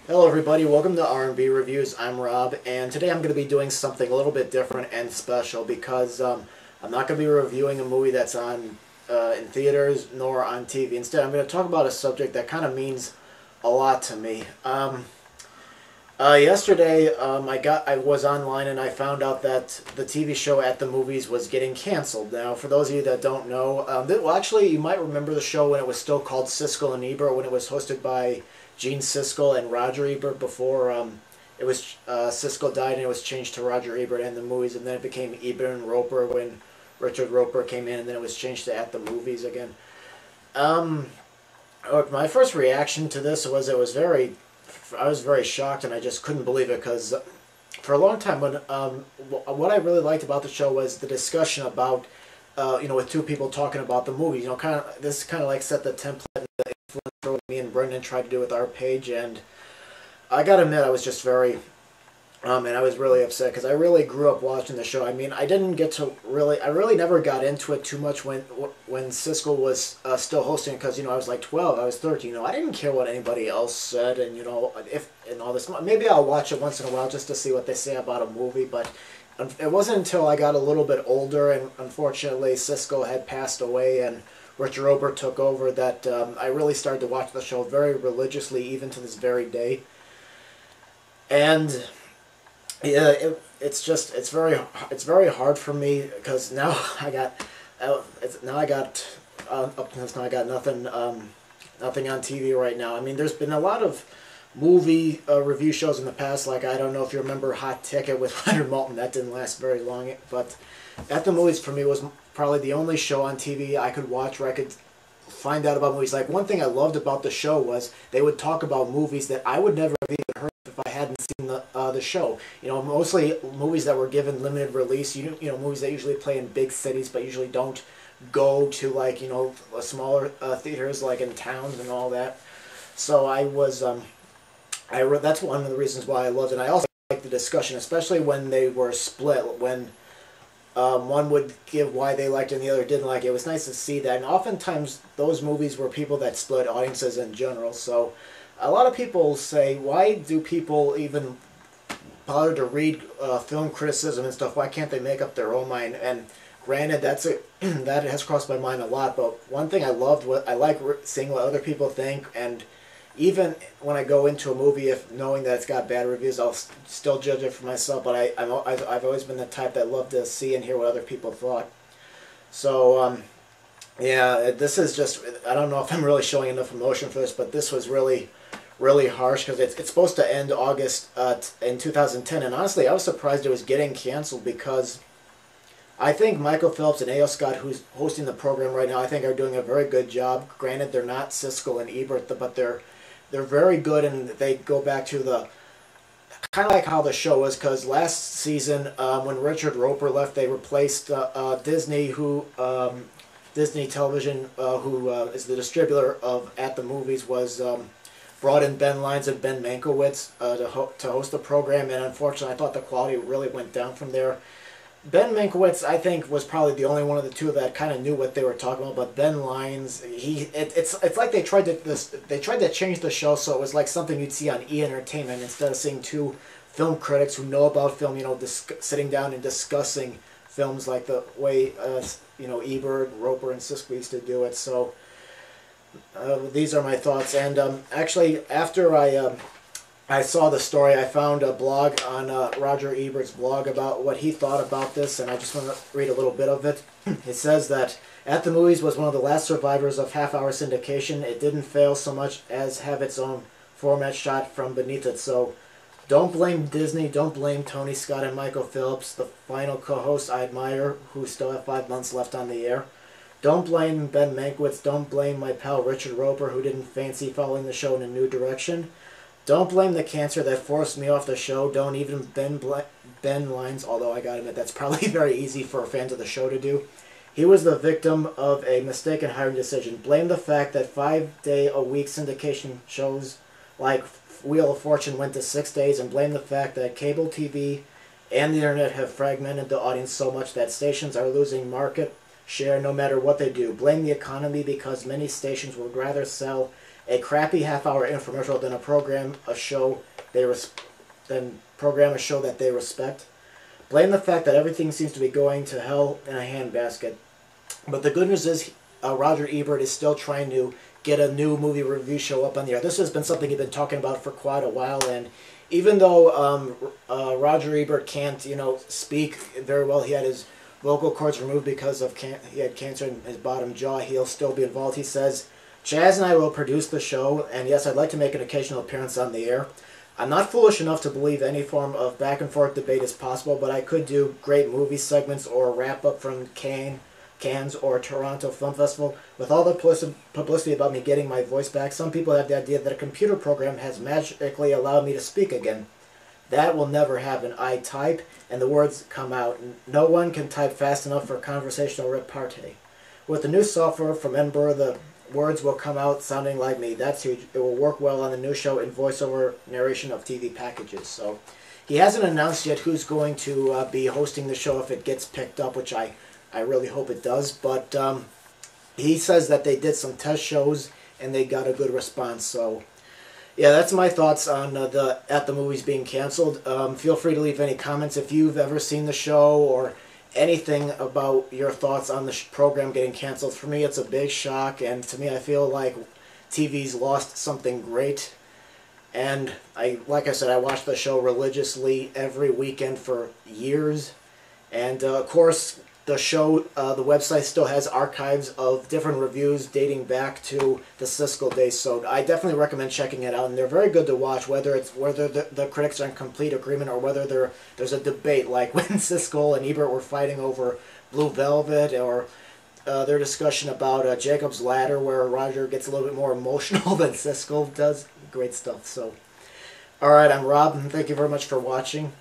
Hello everybody, welcome to R&B Reviews. I'm Rob, and today I'm going to be doing something a little bit different and special because I'm not going to be reviewing a movie that's on in theaters nor on TV. Instead, I'm going to talk about a subject that kind of means a lot to me. Yesterday, I was online and I found out that the TV show At the Movies was getting canceled. Now, for those of you that don't know, well, actually, you might remember the show when it was still called Siskel and Ebert, when it was hosted by Gene Siskel and Roger Ebert before it was Siskel died and it was changed to Roger Ebert and the Movies, and then it became Ebert and Roper when Richard Roper came in, and then it was changed to At the Movies again. My first reaction to this was I was very shocked, and I just couldn't believe it because for a long time, when what I really liked about the show was the discussion about with two people talking about the movie. This kind of like set the template and the influence for what me and Brendan tried to do with our page, and I gotta admit I was just very and I was really upset because I really grew up watching the show. I mean, I really never got into it too much when Siskel was still hosting, because I was like 12, I was 13. I didn't care what anybody else said, and if and all this. Maybe I'll watch it once in a while just to see what they say about a movie, but it wasn't until I got a little bit older, and unfortunately Siskel had passed away and Richard Roper took over, that I really started to watch the show very religiously, even to this very day. And yeah, it's very hard for me because now I got nothing on TV right now. I mean, there's been a lot of movie review shows in the past, like I don't know if you remember Hot Ticket with Leonard Maltin. That didn't last very long, but At the Movies for me was probably the only show on TV I could watch where I could find out about movies. Like, one thing I loved about the show was they would talk about movies that I would never have even heard if I hadn't seen the show. Mostly movies that were given limited release. Movies that usually play in big cities but usually don't go to, like, smaller theaters like in towns and all that. So that's one of the reasons why I loved it. And I also liked the discussion, especially when they were split, when one would give why they liked it and the other didn't like it. It was nice to see that. And oftentimes those movies were people that split audiences in general. So a lot of people say, why do people even bother to read film criticism and stuff? Why can't they make up their own mind? And granted, that has crossed my mind a lot. But one thing I like seeing what other people think. And even when I go into a movie, if knowing that it's got bad reviews, I'll still judge it for myself. But I've always been the type that loved to see and hear what other people thought. So yeah, this is just, I don't know if I'm really showing enough emotion for this, but this was really harsh because it's supposed to end August in 2010, and honestly, I was surprised it was getting canceled because I think Michael Phelps and A.O. Scott, who's hosting the program right now, I think are doing a very good job. Granted, they're not Siskel and Ebert, but they're very good, and they go back to the kind of like how the show was, because last season when Richard Roper left, they replaced Disney Television, who is the distributor of At the Movies, was brought in Ben Lyons and Ben Mankiewicz to host the program, and unfortunately I thought the quality really went down from there. Ben Mankiewicz, I think, was probably the only one of the two that kind of knew what they were talking about. But Ben Lyons, it's like they tried to change the show so it was like something you'd see on E! Entertainment instead of seeing two film critics who know about film, sitting down and discussing films like the way Ebert, Roper, and Siskel used to do it. So these are my thoughts. And actually, after I saw the story, I found a blog on Roger Ebert's blog about what he thought about this, and I just want to read a little bit of it. It says that At the Movies was one of the last survivors of half-hour syndication. It didn't fail so much as have its own format shot from beneath it. So don't blame Disney, don't blame Tony Scott and Michael Phelps, the final co-hosts I admire, who still have 5 months left on the air. Don't blame Ben Mankiewicz, don't blame my pal Richard Roper, who didn't fancy following the show in a new direction. Don't blame the cancer that forced me off the show. Don't even Ben Lyons, although I gotta admit that's probably very easy for fans of the show to do. He was the victim of a mistaken hiring decision. Blame the fact that 5-day-a-week syndication shows like Wheel of Fortune went to 6 days, and blame the fact that cable TV and the internet have fragmented the audience so much that stations are losing market share no matter what they do. Blame the economy because many stations would rather sell a crappy half-hour infomercial than program a show that they respect. Blame the fact that everything seems to be going to hell in a handbasket. But the good news is Roger Ebert is still trying to get a new movie review show up on the air. This has been something he's been talking about for quite a while, and even though Roger Ebert can't, speak very well, he had his vocal cords removed because of he had cancer in his bottom jaw, he'll still be involved. He says, Chaz and I will produce the show, and yes, I'd like to make an occasional appearance on the air. I'm not foolish enough to believe any form of back-and-forth debate is possible, but I could do great movie segments or a wrap-up from Cannes or Toronto Film Festival. With all the publicity about me getting my voice back, some people have the idea that a computer program has magically allowed me to speak again. That will never happen. I type, and the words come out. No one can type fast enough for conversational repartee. With the new software from Edinburgh, the words will come out sounding like me. That's huge. It will work well on the new show in voiceover narration of TV packages. So he hasn't announced yet who's going to be hosting the show if it gets picked up, which I really hope it does. But he says that they did some test shows and they got a good response. So yeah, that's my thoughts on the At the Movies being canceled. Feel free to leave any comments if you've ever seen the show or anything about your thoughts on the program getting canceled. For me, it's a big shock, and to me, I feel like TV's lost something great. And like I said, I watched the show religiously every weekend for years. And of course, the show, the website still has archives of different reviews dating back to the Siskel days. So I definitely recommend checking it out. And they're very good to watch, whether the critics are in complete agreement or whether there's a debate, like when Siskel and Ebert were fighting over Blue Velvet, or their discussion about Jacob's Ladder, where Roger gets a little bit more emotional than Siskel does. Great stuff. So, all right, I'm Rob, and thank you very much for watching.